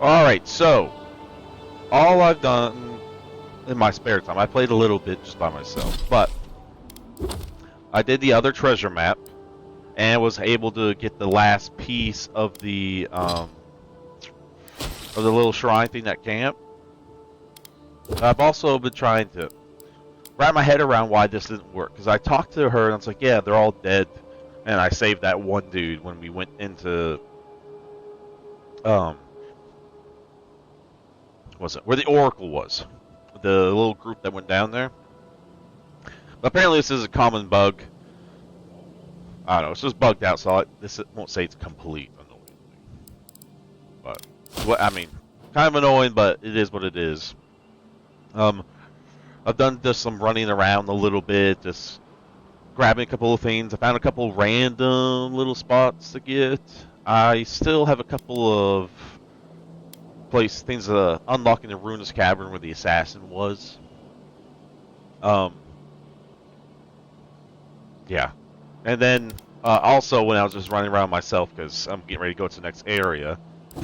Alright, so, all I've done in my spare time, I played a little bit just by myself, but I did the other treasure map, and was able to get the last piece of the little shrine thing at camp. I've also been trying to wrap my head around why this didn't work, because I talked to her and I was like, yeah, they're all dead, and I saved that one dude when we went into was it where the Oracle was, the little group that went down there. But apparently this is a common bug. I don't know, it's just bugged out, so this won't say it's complete annoying. But what I mean, kind of annoying, but it is what it is. I've done just some running around a little bit, just grabbing a couple of things. I found a couple random little spots to get. I still have a couple of things unlocking the ruinous cavern where the assassin was. Yeah. And then also when I was just running around myself, because I'm getting ready to go to the next area,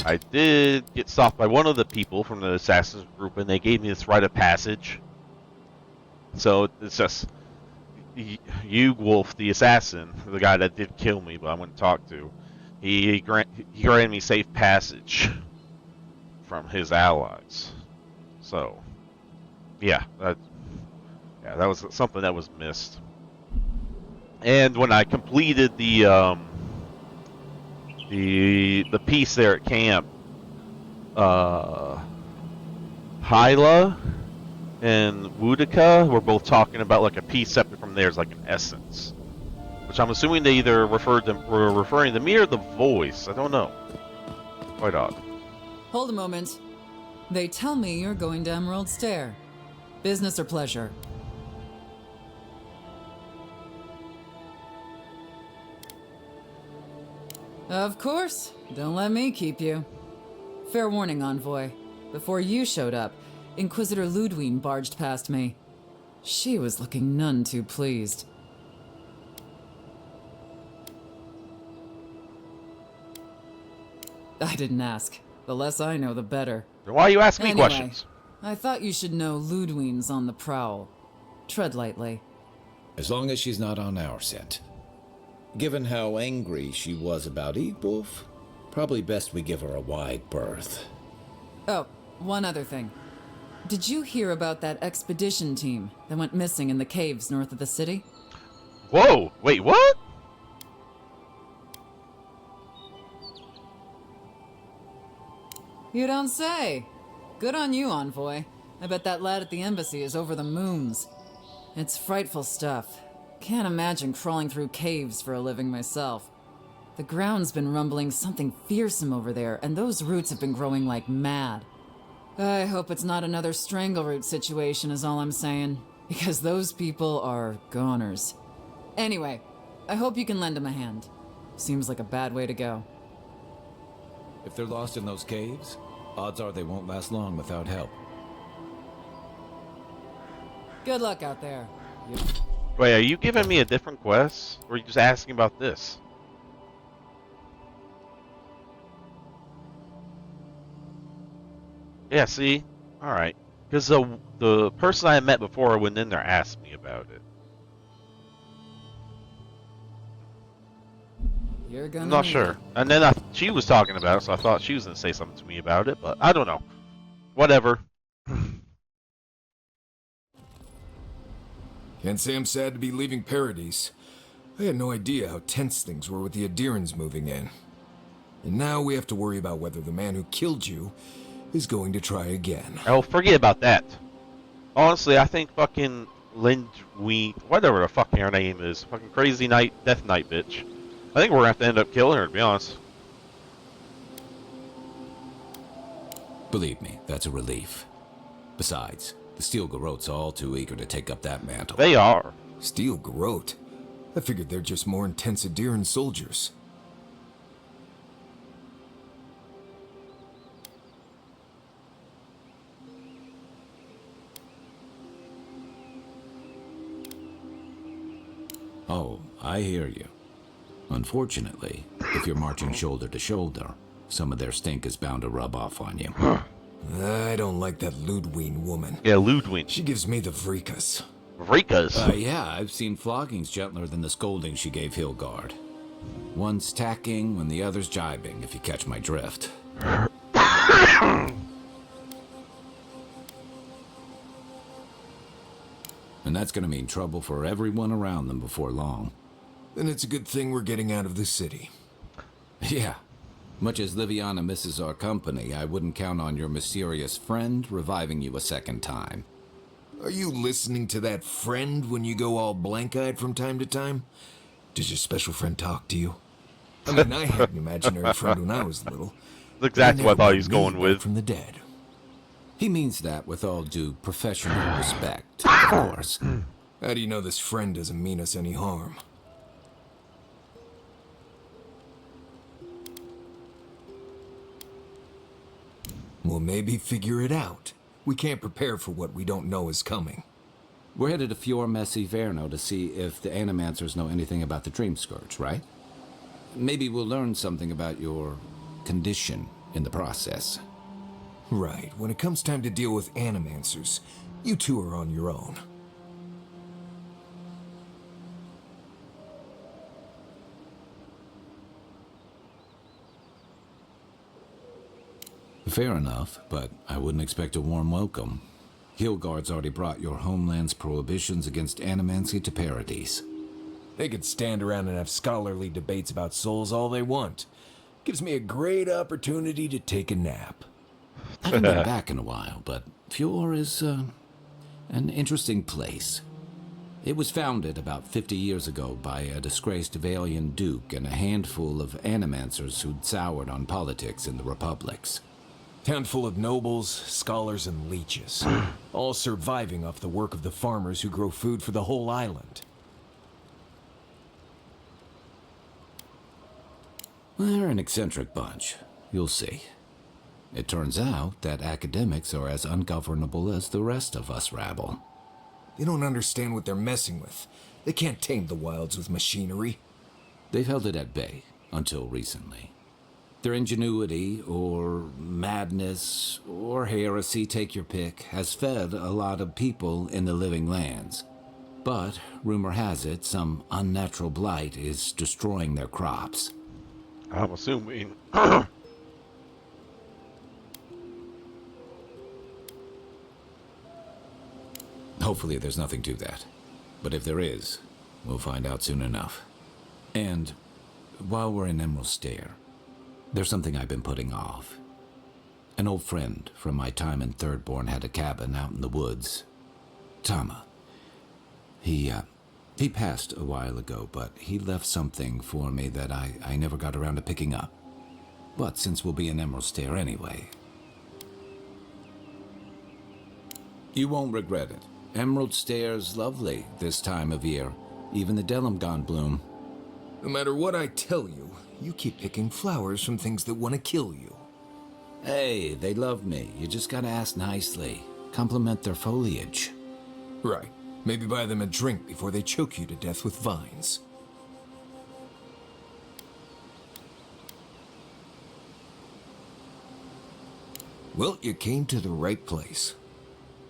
I did get stopped by one of the people from the assassin's group, and they gave me this rite of passage. So it's just Wolf, the assassin, the guy that did kill me, but I wouldn't talk to. He granted me safe passage from his allies. So, yeah, that was something that was missed. And when I completed the piece there at camp, Hyla and Woudica were both talking about like a piece separate from theirs, like an essence, which I'm assuming they either were referring to me or the voice. I don't know. Quite odd. Hold a moment. They tell me you're going to Emerald Stair. Business or pleasure? Of course. Don't let me keep you. Fair warning, Envoy. Before you showed up, Inquisitor Ludwine barged past me. She was looking none too pleased. I didn't ask. The less I know, the better. Then why are you asking me questions? I thought you should know Ludwine's on the prowl. Tread lightly. As long as she's not on our scent. Given how angry she was about Wolf, probably best we give her a wide berth. Oh, one other thing. Did you hear about that expedition team that went missing in the caves north of the city? Whoa! Wait, what? You don't say. Good on you, Envoy. I bet that lad at the embassy is over the moons. It's frightful stuff. Can't imagine crawling through caves for a living myself. The ground's been rumbling something fearsome over there, and those roots have been growing like mad. I hope it's not another strangleroot situation is all I'm saying, because those people are goners. Anyway, I hope you can lend them a hand. Seems like a bad way to go. If they're lost in those caves, odds are they won't last long without help. Good luck out there. Wait, are you giving me a different quest? Or are you just asking about this? Yeah, see? Alright. Because the person I met before I went in there asked me about it. You're gonna I'm not sure. And then she was talking about it, so I thought she was going to say something to me about it, but I don't know. Whatever. Can't say I'm sad to be leaving Paradise. I had no idea how tense things were with the Adherans moving in. And now we have to worry about whether the man who killed you is going to try again. Oh, forget about that. Honestly, I think fucking Lindween, whatever the fuck her name is, fucking Crazy Night, Death Knight bitch. I think we're gonna have to end up killing her, to be honest. Believe me, that's a relief. Besides, the Steel Garrote's all too eager to take up that mantle. They are. Steel Garrote? I figured they're just more intense Adheran soldiers. Oh, I hear you. Unfortunately, if you're marching shoulder to shoulder, Some of their stink is bound to rub off on you. I don't like that Ludwig woman. Yeah, Ludwig. She gives me the vreekas. Vrikas. Yeah, I've seen floggings gentler than the scolding she gave Hilgard. One's tacking when the other's jibing, if you catch my drift. And that's gonna mean trouble for everyone around them before long. Then it's a good thing we're getting out of the city. Yeah. Much as Liviana misses our company, I wouldn't count on your mysterious friend reviving you a second time. Are you listening to that friend when you go all blank-eyed from time to time? Does your special friend talk to you? I mean, I had an imaginary friend when I was little. That's exactly what I thought he was They never going brought me with. back from the dead. He means that with all due professional respect, of course. How do you know this friend doesn't mean us any harm? Well, maybe figure it out. We can't prepare for what we don't know is coming. We're headed to Fior Messi Verno to see if the Animancers know anything about the Dream Scourge, right? Maybe we'll learn something about your condition in the process. Right. When it comes time to deal with Animancers, you two are on your own. Fair enough, but I wouldn't expect a warm welcome. Hilgard's already brought your homeland's prohibitions against animancy to Paradise. They could stand around and have scholarly debates about souls all they want. Gives me a great opportunity to take a nap. I haven't been back in a while, but Fior is an interesting place. It was founded about 50 years ago by a disgraced Valian duke and a handful of animancers who'd soured on politics in the republics. Town full of nobles, scholars, and leeches. All surviving off the work of the farmers who grow food for the whole island. They're an eccentric bunch. You'll see. It turns out that academics are as ungovernable as the rest of us rabble. They don't understand what they're messing with. They can't tame the wilds with machinery. They've held it at bay until recently. Their ingenuity, or madness, or heresy, take your pick, has fed a lot of people in the living lands. But, rumor has it, some unnatural blight is destroying their crops. I'm assuming. Hopefully there's nothing to that. But if there is, we'll find out soon enough. And while we're in Emerald Stair, there's something I've been putting off. An old friend from my time in Thirdborn had a cabin out in the woods. Tama. He passed a while ago, but he left something for me that I never got around to picking up. But since we'll be in Emerald Stair anyway... You won't regret it. Emerald Stair's lovely this time of year. Even the Delimgon bloom. No matter what I tell you, you keep picking flowers from things that want to kill you. Hey, they love me. You just gotta ask nicely. Compliment their foliage. Right. Maybe buy them a drink before they choke you to death with vines. Well, you came to the right place.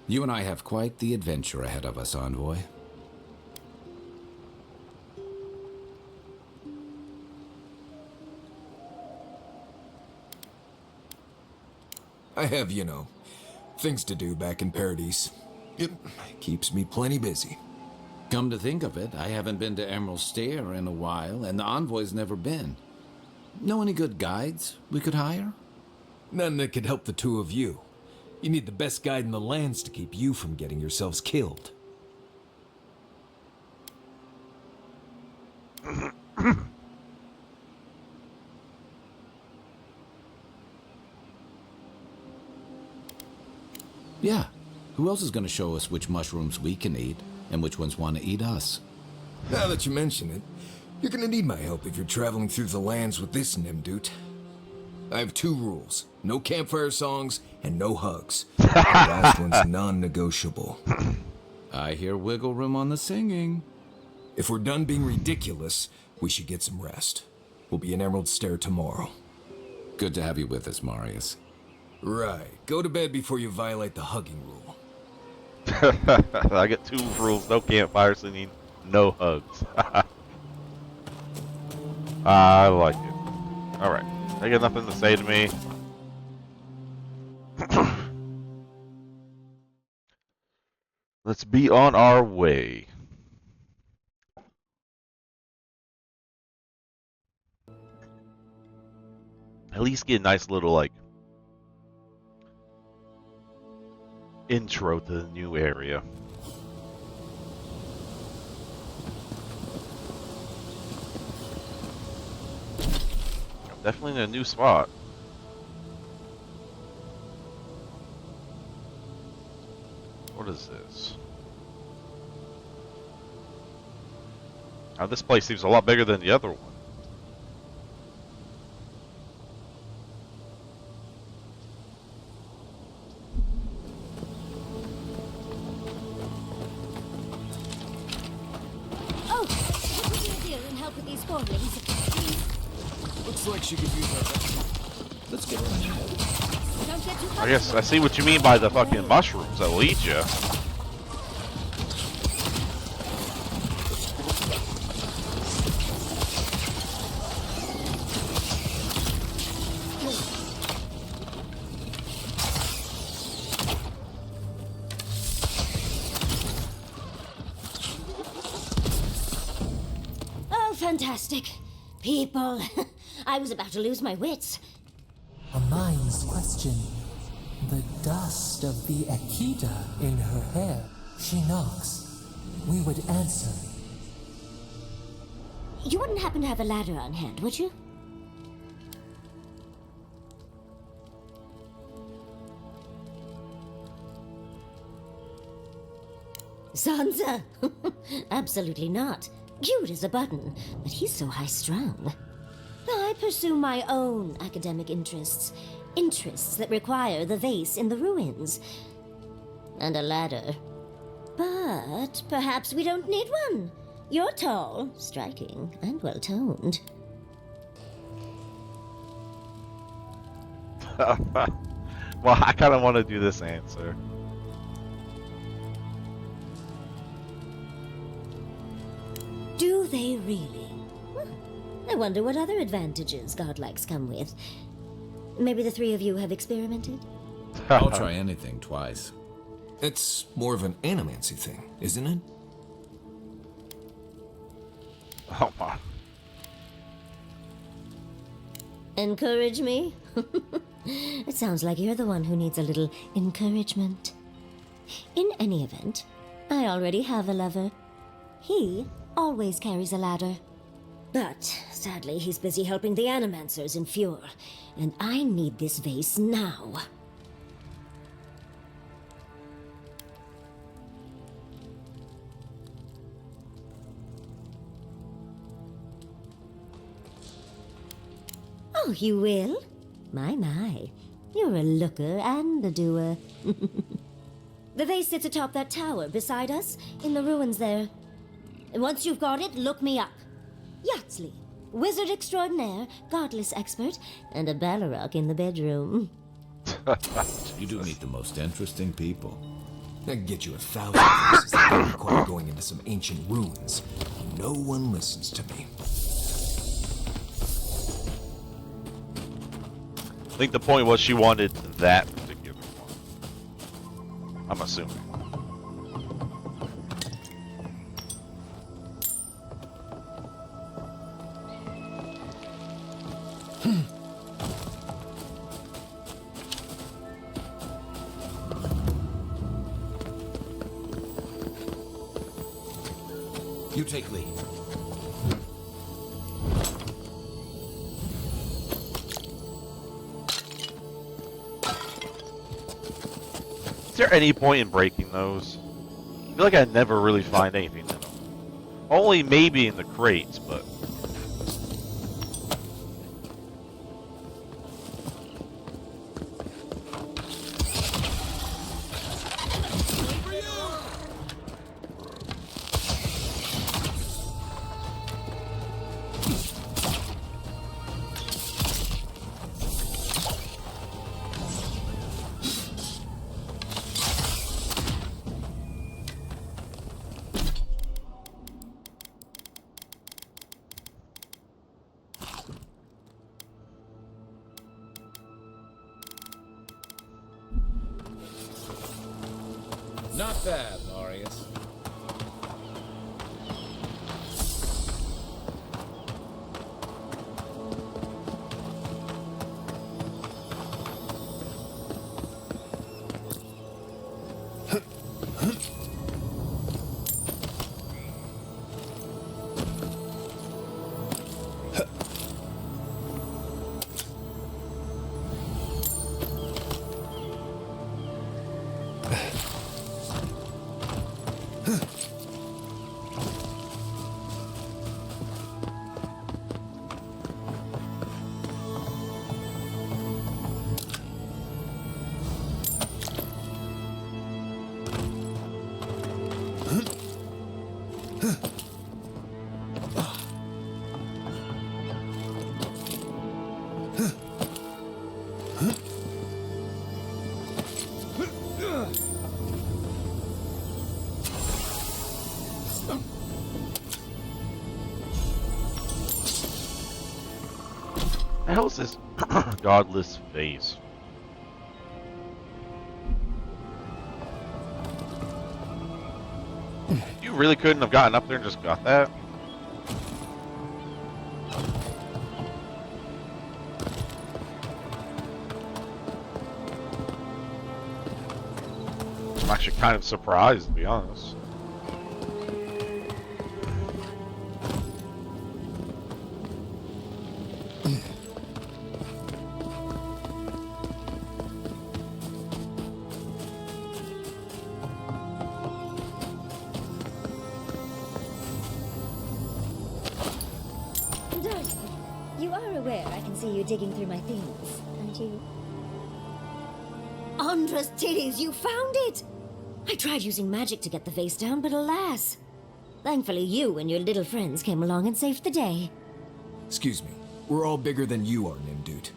You and I have quite the adventure ahead of us, Envoy. I have, things to do back in Paradise. It keeps me plenty busy. Come to think of it, I haven't been to Emerald Stair in a while, and the Envoy's never been. Know any good guides we could hire? None that could help the two of you. You need the best guide in the lands to keep you from getting yourselves killed. Yeah. Who else is going to show us which mushrooms we can eat, and which ones want to eat us? Now that you mention it, you're gonna need my help if you're traveling through the lands with this Nimdude. I have 2 rules. No campfire songs, and no hugs. The last one's non-negotiable. I hear wiggle room on the singing. If we're done being ridiculous, we should get some rest. We'll be in Emerald Stair tomorrow. Good to have you with us, Marius. Right. Go to bed before you violate the hugging rule. I get 2 rules: no campfire singing, no hugs. I like it. Alright. They got nothing to say to me. Let's be on our way. At least get a nice little, like, intro to the new area. Definitely in a new spot. What is this? Now this place seems a lot bigger than the other one. Oh, what would you do and help with these forelings, please? Looks like she could use our help. Let's get on ahead. Don't get too I guess I see what you mean by the fucking mushrooms that'll eat you. Oh, fantastic. People. I was about to lose my wits. A mind's question. The dust of the Akita in her hair. She knocks. We would answer. You wouldn't happen to have a ladder on hand, would you? Sansa? Absolutely not. Cute as a button, but he's so high-strung. I pursue my own academic interests. Interests that require the vase in the ruins. And a ladder. But perhaps we don't need one. You're tall, striking, and well-toned. Well, I kind of want to do this answer. Do they really? Well, I wonder what other advantages godlikes come with. Maybe the 3 of you have experimented? I'll try anything twice. It's more of an animancy thing, isn't it? Oh my. Encourage me? It sounds like you're the one who needs a little encouragement. In any event, I already have a lover. He always carries a ladder. But, sadly, he's busy helping the Animancers in Fjord, and I need this vase now. Oh, you will? My. You're a looker and a doer. The vase sits atop that tower beside us, in the ruins there. And once you've got it, look me up. Yatsley, wizard extraordinaire, godless expert, and a Balrog in the bedroom. You do meet the most interesting people. I can get you 1,000 places that don't require going into some ancient ruins. No one listens to me. I think the point was she wanted that particular one. I'm assuming. You take lead. Is there any point in breaking those? I feel like I never really find anything in them. Only maybe in the crates, but... Not bad, Marius. The hell is this godless face? You really couldn't have gotten up there and just got that? I'm actually kind of surprised, to be honest. Darling, you are aware I can see you digging through my things, aren't you? Andra's titties, you found it! I tried using magic to get the vase down, but alas. Thankfully, you and your little friends came along and saved the day. Excuse me. We're all bigger than you are, Nimdude.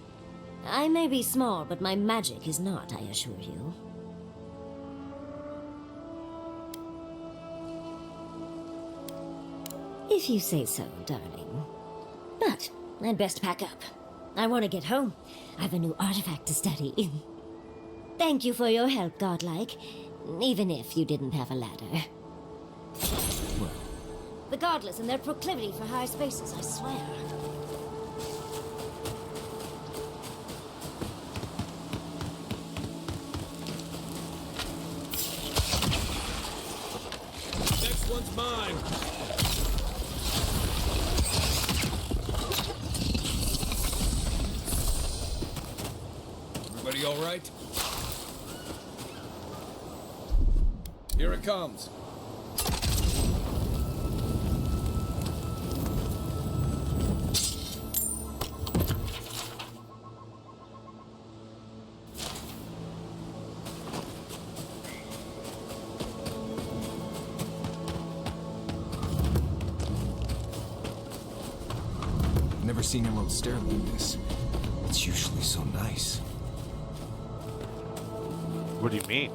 I may be small, but my magic is not, I assure you. If you say so, darling. But I'd best pack up. I want to get home. I've a new artifact to study. Thank you for your help, Godlike. Even if you didn't have a ladder. Well, The Godless and their proclivity for high spaces, I swear. Next one's mine. Everybody all right? Here it comes. never seen Emerald stare like this. It's usually so nice. What do you mean?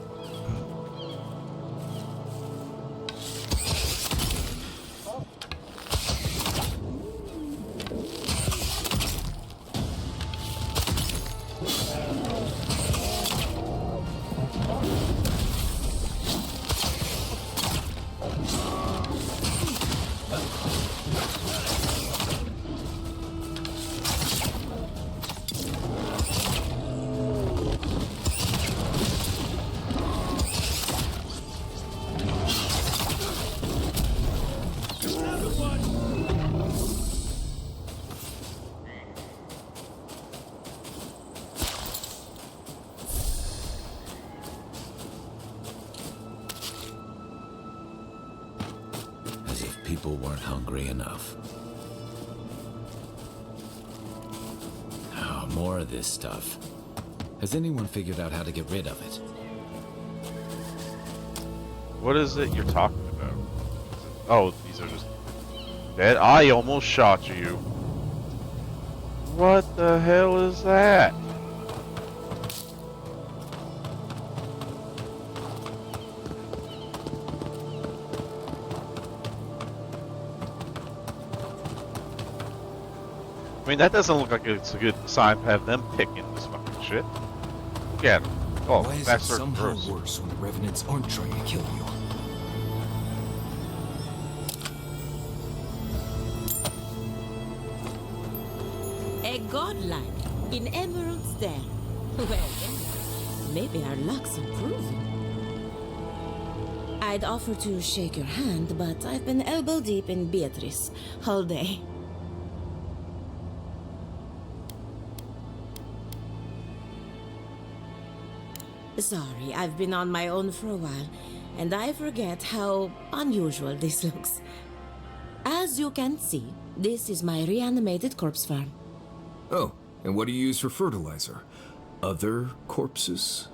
People weren't hungry enough. Oh, more of this stuff. Has anyone figured out how to get rid of it? What is it you're talking about? Oh, these are just dead. I almost shot you. What the hell is that? I mean, that doesn't look like it's a good sign to have them picking this fucking shit. Look at him. Oh, Why is it faster somehow first. worse when the Revenants aren't trying to kill you? A godlike in Emerald Stair. Well, then, maybe our luck's improving. I'd offer to shake your hand, but I've been elbow deep in Beatrice all day. Sorry, I've been on my own for a while, and I forget how unusual this looks. As you can see, this is my reanimated corpse farm. Oh, and what do you use for fertilizer? Other corpses?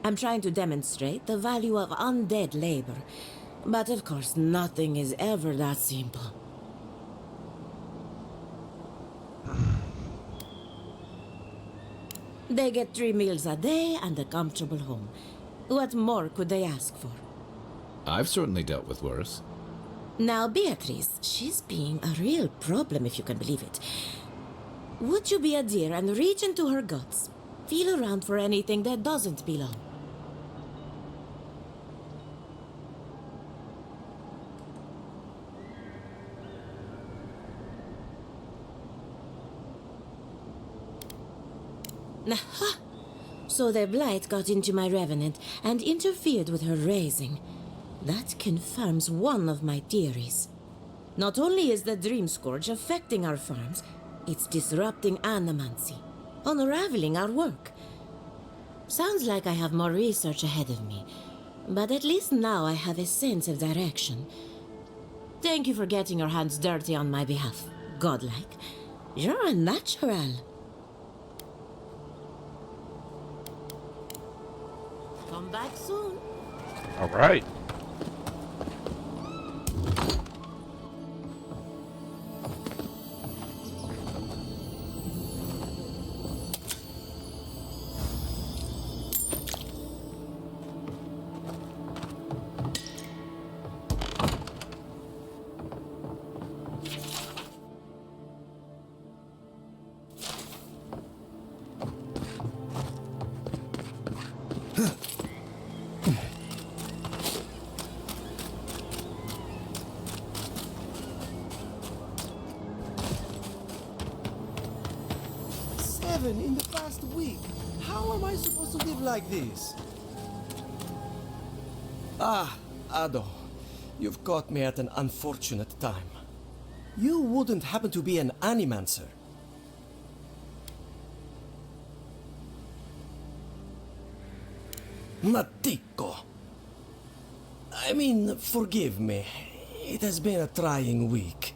I'm trying to demonstrate the value of undead labor, but of course nothing is ever that simple. They get 3 meals a day and a comfortable home. What more could they ask for? I've certainly dealt with worse. Now, Beatrice, she's being a real problem, if you can believe it. Would you be a dear and reach into her guts? Feel around for anything that doesn't belong. Aha! So their blight got into my revenant and interfered with her raising. That confirms one of my theories. Not only is the Dream Scourge affecting our farms, it's disrupting animancy, unraveling our work. Sounds like I have more research ahead of me, but at least now I have a sense of direction. Thank you for getting your hands dirty on my behalf, godlike. You're a natural. Come back soon. All right. In the past week. How am I supposed to live like this? Ah, Ado. You've caught me at an unfortunate time. You wouldn't happen to be an animancer. Matiko. I mean, forgive me. It has been a trying week.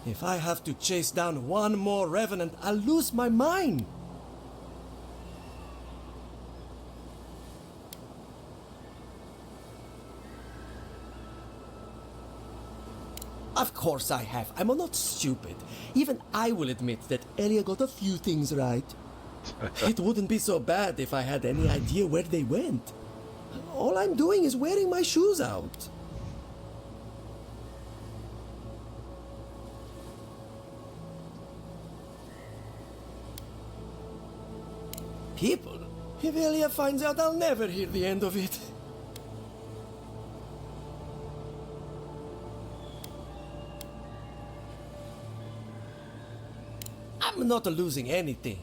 If I have to chase down one more revenant, I'll lose my mind. Of course I have. I'm not stupid. Even I will admit that Elia got a few things right. It wouldn't be so bad if I had any idea where they went. All I'm doing is wearing my shoes out. People? If Elia finds out, I'll never hear the end of it. I'm not losing anything.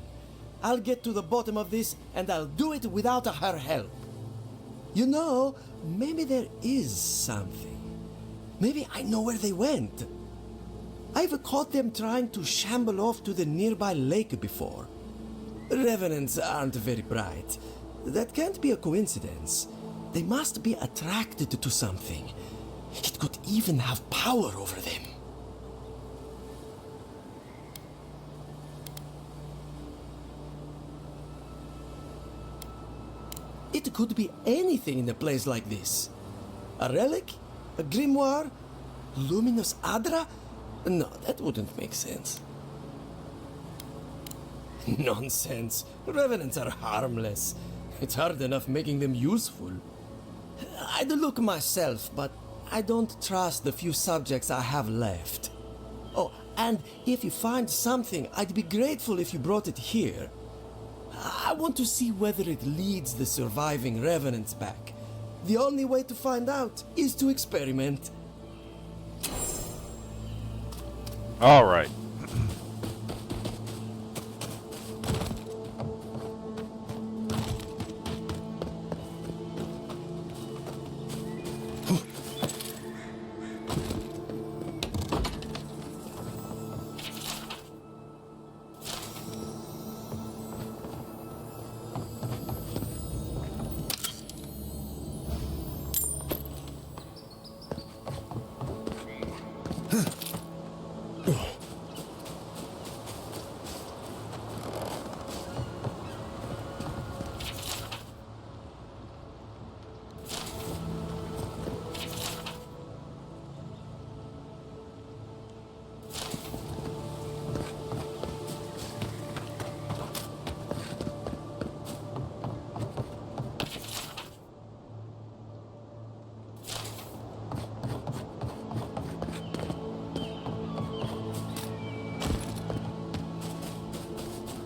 I'll get to the bottom of this, and I'll do it without her help. You know, maybe there is something. Maybe I know where they went. I've caught them trying to shamble off to the nearby lake before. Revenants aren't very bright. That can't be a coincidence. They must be attracted to something. It could even have power over them. It could be anything in a place like this. A relic? A grimoire? Luminous Adra? No, that wouldn't make sense. Nonsense. Revenants are harmless. It's hard enough making them useful. I'd look myself, but I don't trust the few subjects I have left. Oh, and if you find something, I'd be grateful if you brought it here. I want to see whether it leads the surviving revenants back. The only way to find out is to experiment. All right.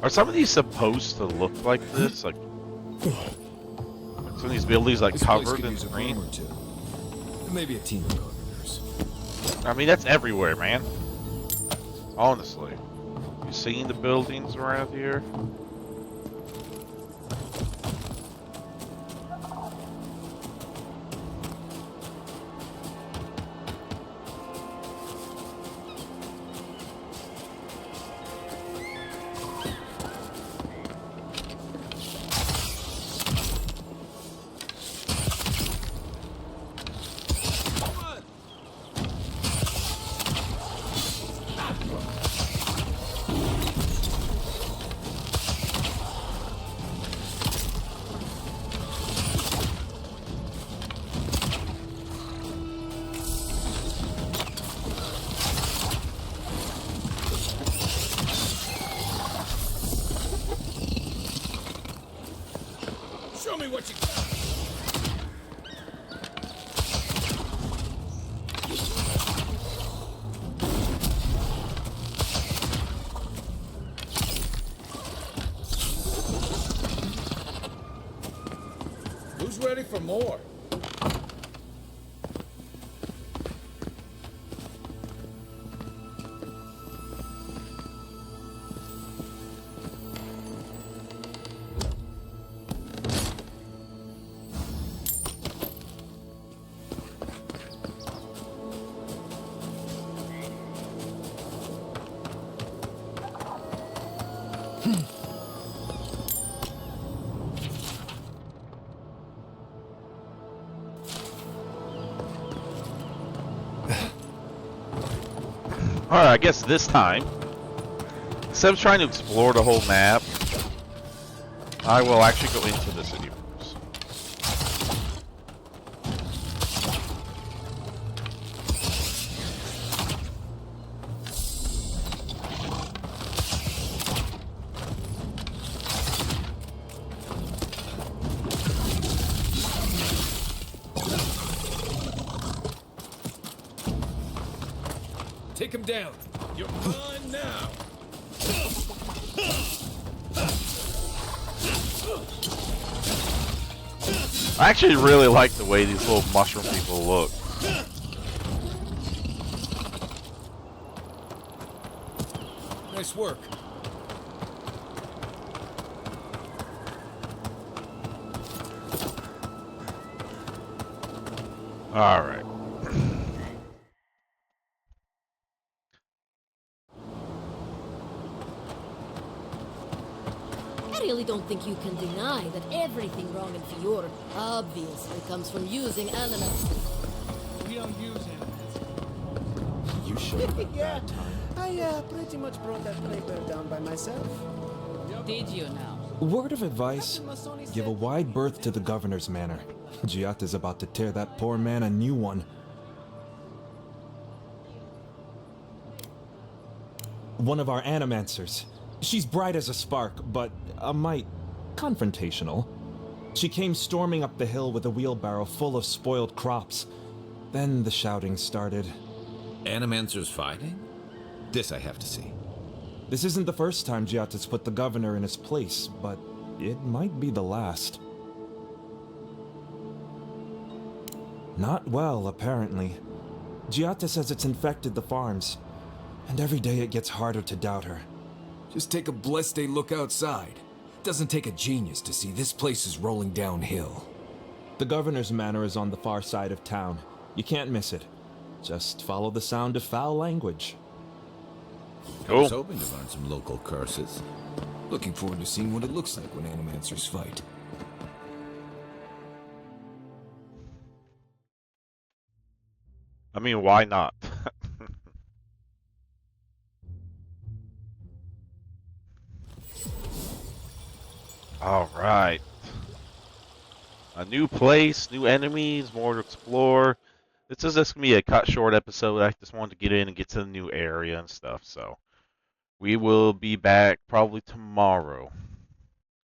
Are some of these supposed to look like this? Like some of these buildings like This place covered could in use a green? room or two. Maybe a team of carpenters. I mean, that's everywhere, man. Honestly. You seen the buildings around here? Show me what you got. Who's ready for more? Alright, I guess this time, instead of trying to explore the whole map, I will actually go into the city first. Take him down. You're mine now. I actually really like the way these little mushroom people look. Nice work. Alright. I really don't think you can deny that everything wrong in Fior obviously comes from using elements. We don't use animals. You showed up at a Yeah, bad time. I pretty much brought that playground down by myself. Did you now? Word of advice, give a wide berth to the governor's manor. Giatta's about to tear that poor man a new one. One of our animancers. She's bright as a spark, but a mite confrontational. She came storming up the hill with a wheelbarrow full of spoiled crops. Then the shouting started. Animancers fighting? This I have to see. This isn't the first time Giatta's put the governor in his place, but it might be the last. Not well, apparently. Giata says it's infected the farms, and every day it gets harder to doubt her. Just take a blessed day look outside. Doesn't take a genius to see this place is rolling downhill. The governor's manor is on the far side of town. You can't miss it. Just follow the sound of foul language. I was hoping to learn some local curses. Looking forward to seeing what it looks like when animancers fight. I mean, why not? All right. A new place, new enemies, more to explore. This is just going to be a cut short episode. I just wanted to get in and get to the new area and stuff. So we will be back probably tomorrow.